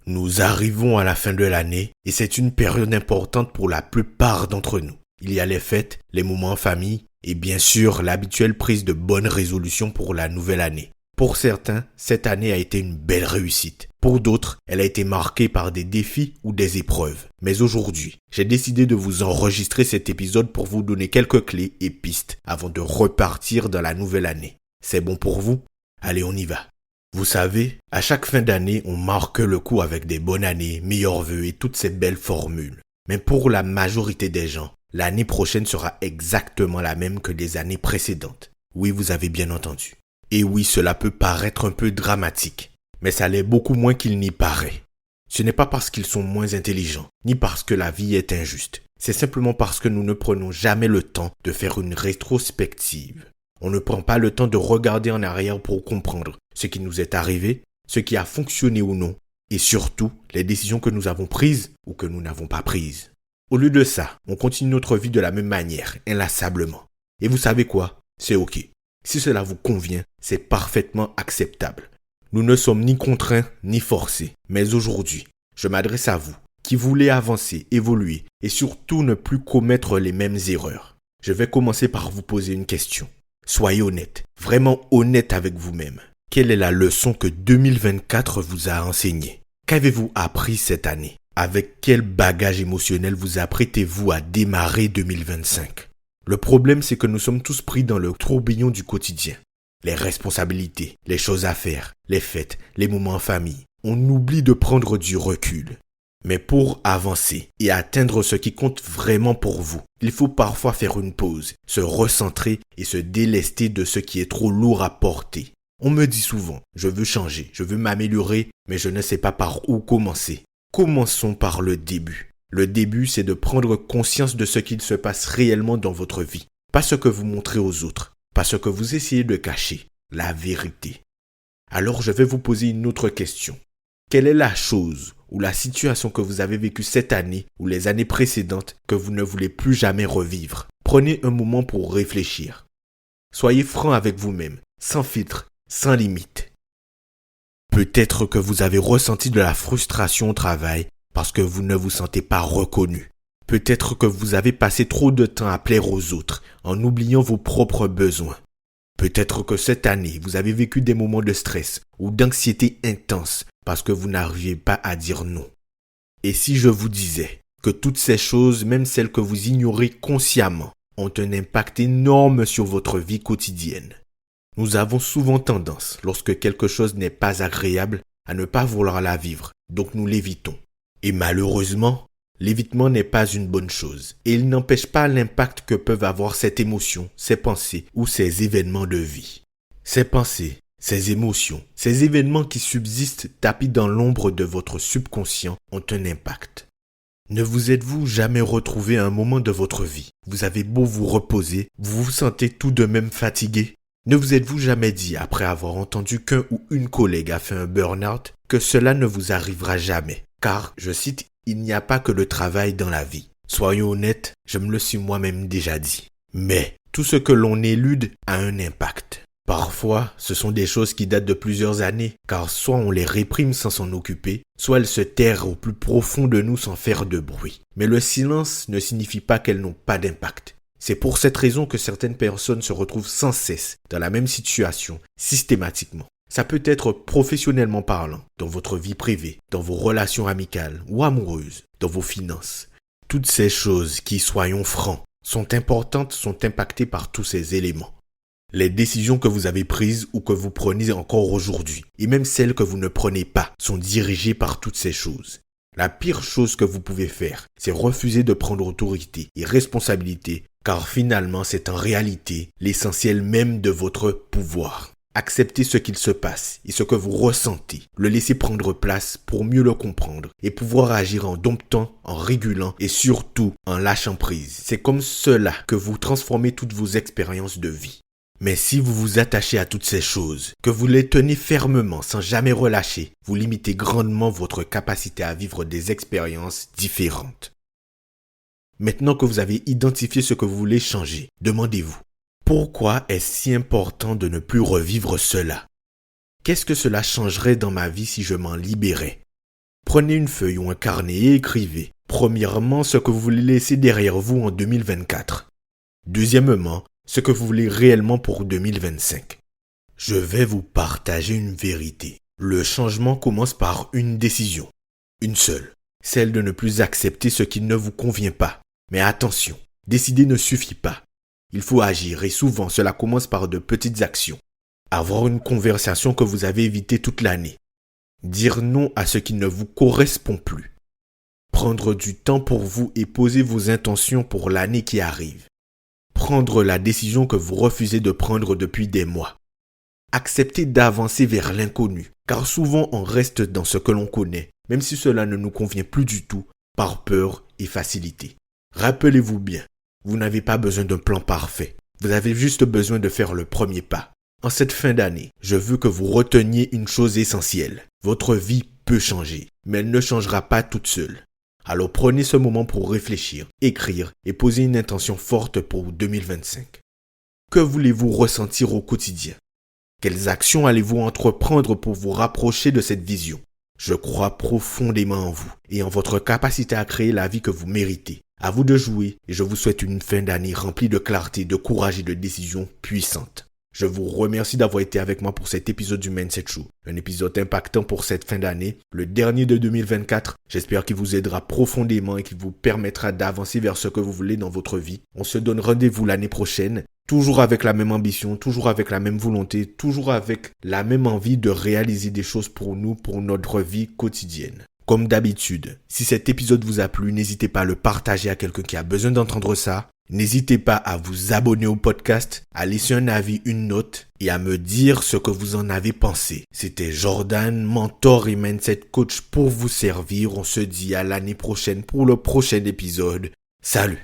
Nous arrivons à la fin de l'année et c'est une période importante pour la plupart d'entre nous. Il y a les fêtes, les moments en famille et bien sûr l'habituelle prise de bonnes résolutions pour la nouvelle année. Pour certains, cette année a été une belle réussite. Pour d'autres, elle a été marquée par des défis ou des épreuves. Mais aujourd'hui, j'ai décidé de vous enregistrer cet épisode pour vous donner quelques clés et pistes avant de repartir dans la nouvelle année. C'est bon pour vous? Allez, on y va. Vous savez, à chaque fin d'année, on marque le coup avec des bonnes années, meilleurs vœux et toutes ces belles formules. Mais pour la majorité des gens, l'année prochaine sera exactement la même que les années précédentes. Oui, vous avez bien entendu. Et oui, cela peut paraître un peu dramatique, mais ça l'est beaucoup moins qu'il n'y paraît. Ce n'est pas parce qu'ils sont moins intelligents, ni parce que la vie est injuste. C'est simplement parce que nous ne prenons jamais le temps de faire une rétrospective. On ne prend pas le temps de regarder en arrière pour comprendre ce qui nous est arrivé, ce qui a fonctionné ou non, et surtout les décisions que nous avons prises ou que nous n'avons pas prises. Au lieu de ça, on continue notre vie de la même manière, inlassablement. Et vous savez quoi? C'est ok. Si cela vous convient, c'est parfaitement acceptable. Nous ne sommes ni contraints ni forcés. Mais aujourd'hui, je m'adresse à vous, qui voulez avancer, évoluer et surtout ne plus commettre les mêmes erreurs. Je vais commencer par vous poser une question. Soyez honnête, vraiment honnête avec vous-même. Quelle est la leçon que 2024 vous a enseignée? Qu'avez-vous appris cette année? Avec quel bagage émotionnel vous apprêtez-vous à démarrer 2025? Le problème, c'est que nous sommes tous pris dans le tourbillon du quotidien. Les responsabilités, les choses à faire, les fêtes, les moments en famille. On oublie de prendre du recul. Mais pour avancer et atteindre ce qui compte vraiment pour vous, il faut parfois faire une pause, se recentrer et se délester de ce qui est trop lourd à porter. On me dit souvent, je veux changer, je veux m'améliorer, mais je ne sais pas par où commencer. Commençons par le début. Le début, c'est de prendre conscience de ce qu'il se passe réellement dans votre vie. Pas ce que vous montrez aux autres, pas ce que vous essayez de cacher, la vérité. Alors je vais vous poser une autre question. Quelle est la chose ou la situation que vous avez vécue cette année ou les années précédentes que vous ne voulez plus jamais revivre? Prenez un moment pour réfléchir. Soyez franc avec vous-même, sans filtre, sans limite. Peut-être que vous avez ressenti de la frustration au travail parce que vous ne vous sentez pas reconnu. Peut-être que vous avez passé trop de temps à plaire aux autres en oubliant vos propres besoins. Peut-être que cette année, vous avez vécu des moments de stress ou d'anxiété intense parce que vous n'arriviez pas à dire non. Et si je vous disais que toutes ces choses, même celles que vous ignorez consciemment, ont un impact énorme sur votre vie quotidienne? Nous avons souvent tendance, lorsque quelque chose n'est pas agréable, à ne pas vouloir la vivre, donc nous l'évitons. Et malheureusement, l'évitement n'est pas une bonne chose et il n'empêche pas l'impact que peuvent avoir cette émotion, ces pensées ou ces événements de vie. Ces pensées, ces émotions, ces événements qui subsistent tapis dans l'ombre de votre subconscient ont un impact. Ne vous êtes-vous jamais retrouvé à un moment de votre vie? Vous avez beau vous reposer, vous vous sentez tout de même fatigué? Ne vous êtes-vous jamais dit, après avoir entendu qu'un ou une collègue a fait un burn-out, que cela ne vous arrivera jamais? Car, je cite, il n'y a pas que le travail dans la vie. Soyons honnêtes, je me le suis moi-même déjà dit. Mais, tout ce que l'on élude a un impact. Parfois, ce sont des choses qui datent de plusieurs années, car soit on les réprime sans s'en occuper, soit elles se terrent au plus profond de nous sans faire de bruit. Mais le silence ne signifie pas qu'elles n'ont pas d'impact. C'est pour cette raison que certaines personnes se retrouvent sans cesse dans la même situation, systématiquement. Ça peut être professionnellement parlant, dans votre vie privée, dans vos relations amicales ou amoureuses, dans vos finances. Toutes ces choses qui, soyons francs, sont importantes, sont impactées par tous ces éléments. Les décisions que vous avez prises ou que vous prenez encore aujourd'hui, et même celles que vous ne prenez pas, sont dirigées par toutes ces choses. La pire chose que vous pouvez faire, c'est refuser de prendre autorité et responsabilité, car finalement c'est en réalité l'essentiel même de votre pouvoir. Acceptez ce qu'il se passe et ce que vous ressentez, le laisser prendre place pour mieux le comprendre et pouvoir agir en domptant, en régulant et surtout en lâchant prise. C'est comme cela que vous transformez toutes vos expériences de vie. Mais si vous vous attachez à toutes ces choses, que vous les tenez fermement sans jamais relâcher, vous limitez grandement votre capacité à vivre des expériences différentes. Maintenant que vous avez identifié ce que vous voulez changer, demandez-vous, pourquoi est-ce si important de ne plus revivre cela? Qu'est-ce que cela changerait dans ma vie si je m'en libérais? Prenez une feuille ou un carnet et écrivez. Premièrement, ce que vous voulez laisser derrière vous en 2024. Deuxièmement, ce que vous voulez réellement pour 2025. Je vais vous partager une vérité. Le changement commence par une décision. Une seule. Celle de ne plus accepter ce qui ne vous convient pas. Mais attention, décider ne suffit pas. Il faut agir et souvent cela commence par de petites actions. Avoir une conversation que vous avez évitée toute l'année. Dire non à ce qui ne vous correspond plus. Prendre du temps pour vous et poser vos intentions pour l'année qui arrive. Prendre la décision que vous refusez de prendre depuis des mois. Accepter d'avancer vers l'inconnu, car souvent on reste dans ce que l'on connaît, même si cela ne nous convient plus du tout, par peur et facilité. Rappelez-vous bien, vous n'avez pas besoin d'un plan parfait, vous avez juste besoin de faire le premier pas. En cette fin d'année, je veux que vous reteniez une chose essentielle. Votre vie peut changer, mais elle ne changera pas toute seule. Alors prenez ce moment pour réfléchir, écrire et poser une intention forte pour 2025. Que voulez-vous ressentir au quotidien? Quelles actions allez-vous entreprendre pour vous rapprocher de cette vision? Je crois profondément en vous et en votre capacité à créer la vie que vous méritez. À vous de jouer et je vous souhaite une fin d'année remplie de clarté, de courage et de décisions puissantes. Je vous remercie d'avoir été avec moi pour cet épisode du Mindset Show. Un épisode impactant pour cette fin d'année, le dernier de 2024. J'espère qu'il vous aidera profondément et qu'il vous permettra d'avancer vers ce que vous voulez dans votre vie. On se donne rendez-vous l'année prochaine, toujours avec la même ambition, toujours avec la même volonté, toujours avec la même envie de réaliser des choses pour nous, pour notre vie quotidienne. Comme d'habitude, si cet épisode vous a plu, n'hésitez pas à le partager à quelqu'un qui a besoin d'entendre ça. N'hésitez pas à vous abonner au podcast, à laisser un avis, une note et à me dire ce que vous en avez pensé. C'était Jordan, mentor et mindset coach pour vous servir. On se dit à l'année prochaine pour le prochain épisode. Salut!